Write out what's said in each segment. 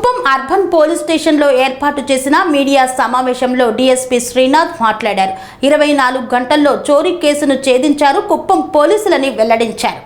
Kuppam urban police స్టేషన్లో ఏర్పాటు చేసిన మీడియా సమావేశంలో డీఎస్పీ శ్రీనాథ్ మాట్లాడారు. 24 గంటల్లో చోరీ కేసును ఛేదించారు కుప్పం పోలీసులని వెల్లడించారు.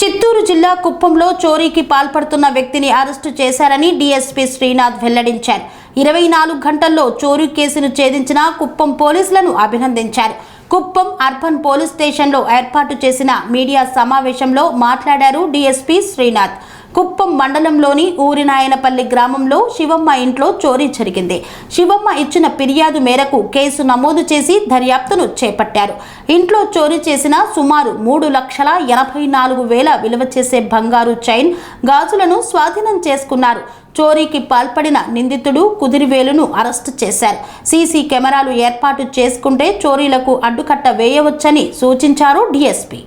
చిత్తూరు జిల్లా కుప్పంలో చోరీకి పాల్పడుతున్న వ్యక్తిని అరెస్టు చేశారని డీఎస్పీ శ్రీనాథ్ వెల్లడించారు. 24 గంటల్లో చోరీ కేసును ఛేదించిన కుప్పం పోలీసులను అభినందించారు. కుప్పం అర్బన్ పోలీస్ స్టేషన్లో ఏర్పాటు చేసిన మీడియా సమావేశంలో మాట్లాడారు డీఎస్పీ శ్రీనాథ్. కుప్పం మండలంలోని ఊరినాయనపల్లి గ్రామంలో శివమ్మ ఇంట్లో చోరీ జరిగింది. శివమ్మ ఇచ్చిన ఫిర్యాదు మేరకు కేసు నమోదు చేసి దర్యాప్తును చేపట్టారు. ఇంట్లో చోరీ చేసిన సుమారు 3,84,000 విలువ చేసే బంగారు చైన్, గాజులను స్వాధీనం చేసుకున్నారు. చోరీకి పాల్పడిన నిందితుడు కుదిరివేలును అరెస్టు చేశారు. సీసీ కెమెరాలు ఏర్పాటు చేసుకుంటే చోరీలకు అడ్డుకట్ట వేయవచ్చని సూచించారు డీఎస్పీ.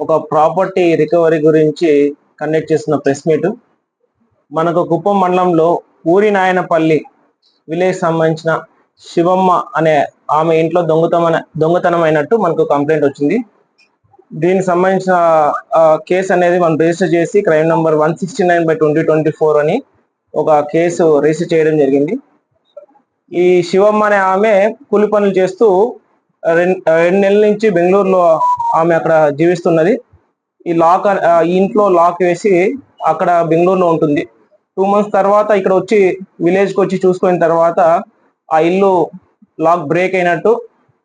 ఒక ప్రాపర్టీ రికవరీ గురించి కండక్ట్ చేస్తున్న ప్రెస్ మీట్. మనకు కుప్పం మండలంలో ఊరినాయనపల్లి విలేజ్ సంబంధించిన శివమ్మ అనే ఆమె ఇంట్లో దొంగతనం అయినట్టు మనకు కంప్లైంట్ వచ్చింది. దీనికి సంబంధించిన కేసు అనేది మనం రిజిస్టర్ చేసి క్రైమ్ నంబర్ 169/2024 అని ఒక కేసు రిజిస్టర్ చేయడం జరిగింది. ఈ శివమ్మ అనే ఆమె కూలి పనులు చేస్తూ 2 నెలల నుంచి బెంగళూరులో ఆమె అక్కడ జీవిస్తున్నది. ఈ ఇంట్లో లాక్ వేసి అక్కడ బెంగళూరులో ఉంటుంది. 2 months తర్వాత ఇక్కడ వచ్చి విలేజ్కి వచ్చి చూసుకున్న తర్వాత ఆ ఇల్లు లాక్ బ్రేక్ అయినట్టు,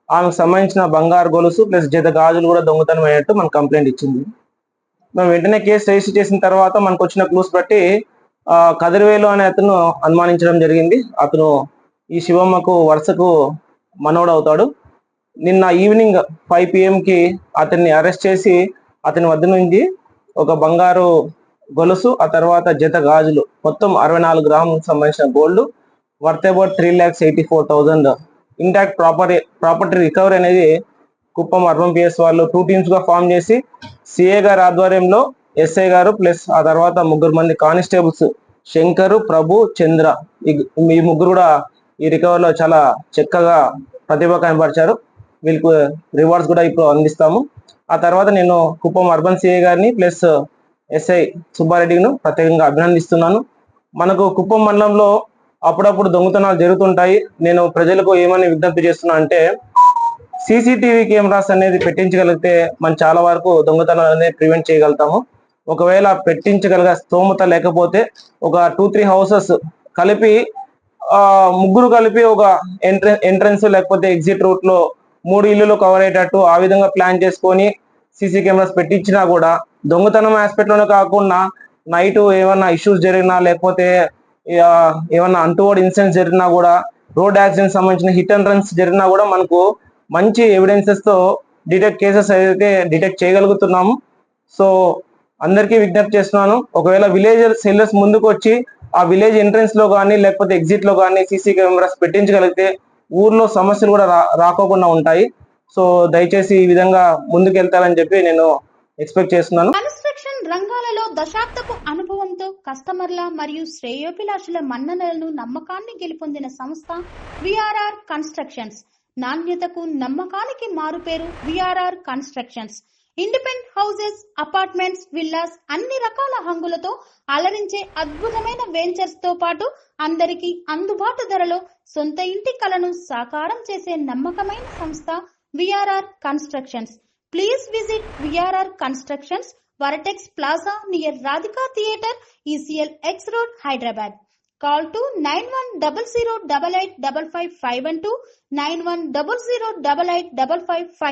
ఆమెకు సంబంధించిన బంగారు గొలుసు ప్లస్ జత గాజులు కూడా దొంగతనం అయినట్టు మనకు కంప్లైంట్ ఇచ్చింది. మనం వెంటనే కేసు రిజిస్టర్ చేసిన తర్వాత మనకు వచ్చిన క్లూస్ బట్టి కదిరివేలు అనే అతను అనుమానించడం జరిగింది. అతను ఈ శివమ్మకు వరుసకు మనవడు అవుతాడు. నిన్న ఈవినింగ్ 5 PM అతన్ని అరెస్ట్ చేసి అతని వద్ద నుంచి ఒక బంగారు గొలుసు, ఆ తర్వాత జత గాజులు, మొత్తం 64 గ్రాములకు సంబంధించిన gold worth about 3,84,000 intact property recovery అనేది కుప్పం అర్బన్ PS వాళ్ళు 2 teams గా ఫామ్ చేసి సిఏ గారి ఆధ్వర్యంలో ఎస్ఐ గారు ప్లస్ ఆ తర్వాత 3 మంది కానిస్టేబుల్స్ శంకరు, ప్రభు, చంద్ర, ఈ ముగ్గురు కూడా ఈ రికవరీలో చాలా చక్కగా ప్రతిభ కనబరిచారు. వీళ్ళకు రివార్డ్స్ కూడా ఇప్పుడు అందిస్తాము. ఆ తర్వాత నేను కుప్పం అర్బన్ సిఐ గారిని ప్లస్ ఎస్ఐ సుబ్బారెడ్డిను ప్రత్యేకంగా అభినందిస్తున్నాను. మనకు కుప్పం మండలంలో అప్పుడప్పుడు దొంగతనాలు జరుగుతుంటాయి. నేను ప్రజలకు ఏమని విజ్ఞప్తి చేస్తున్నా అంటే, సీసీటీవీ కెమెరాస్ అనేది పెట్టించగలిగితే మనం చాలా వరకు దొంగతనాలు అనేది ప్రివెంట్ చేయగలుగుతాము. ఒకవేళ పెట్టించగలిగే స్తోమత లేకపోతే ఒక 2-3 హౌసెస్ కలిపి ముగ్గురు కలిపి ఒక ఎంట్రన్స్ లేకపోతే ఎగ్జిట్ రూట్ లో 3 ఇల్లులు కవర్ అయ్యేటట్టు ఆ విధంగా ప్లాన్ చేసుకొని సీసీ కెమెరాస్ పెట్టించినా కూడా దొంగతనం ఆస్పెక్ట్ లోనే కాకుండా నైట్ ఏమన్నా ఇష్యూస్ జరిగినా లేకపోతే ఏమన్నా అంటువర్డ్ ఇన్సిడెంట్స్ జరిగినా కూడా, రోడ్ యాక్సిడెంట్ సంబంధించిన హిట్ అండ్ రన్స్ జరిగినా కూడా మనకు మంచి ఎవిడెన్సెస్ తో కేసెస్ అయితే డిటెక్ట్ చేయగలుగుతున్నాము. సో అందరికీ విజ్ఞప్తి చేస్తున్నాను, ఒకవేళ విలేజ్ సెల్లర్స్ ముందుకు వచ్చి ఆ విలేజ్ ఎంట్రన్స్ లో కానీ లేకపోతే ఎగ్జిట్ లో కానీ సీసీ కెమెరాస్ పెట్టించగలిగితే ఊర్లో సమస్యలు కూడా రాకోకుండా ఉంటాయి. సో దయచేసి ఈ విధంగా ముందుకు వెళ్తారని చెప్పి నేను ఎక్స్పెక్ట్ చేస్తున్నాను. కన్స్ట్రక్షన్ రంగాలలో దశాబ్దపు అనుభవంతో కస్టమర్ల మరియు శ్రేయోభిలాషుల మన్ననలను, నమ్మకాన్ని గెలుపొందిన సంస్థ విఆర్ఆర్ కన్స్ట్రక్షన్స్. నాణ్యతకు నమ్మకానికి మారుపేరు VRR constructions. Independent houses, apartments, villas అన్ని రకాల హంగులతో అలరించే అద్భుతమైన వెంచర్స్ తో పాటు అందరికీ అందుబాటు ధరలో సొంత ఇంటి కలను సాకారం చేసే నమ్మకమైన సంస్థ VRR constructions. Please visit VRR constructions, Varatex Plaza near Radhika Theatre, ECL X Road, Hyderabad. Call to 910088555512, 9100885559.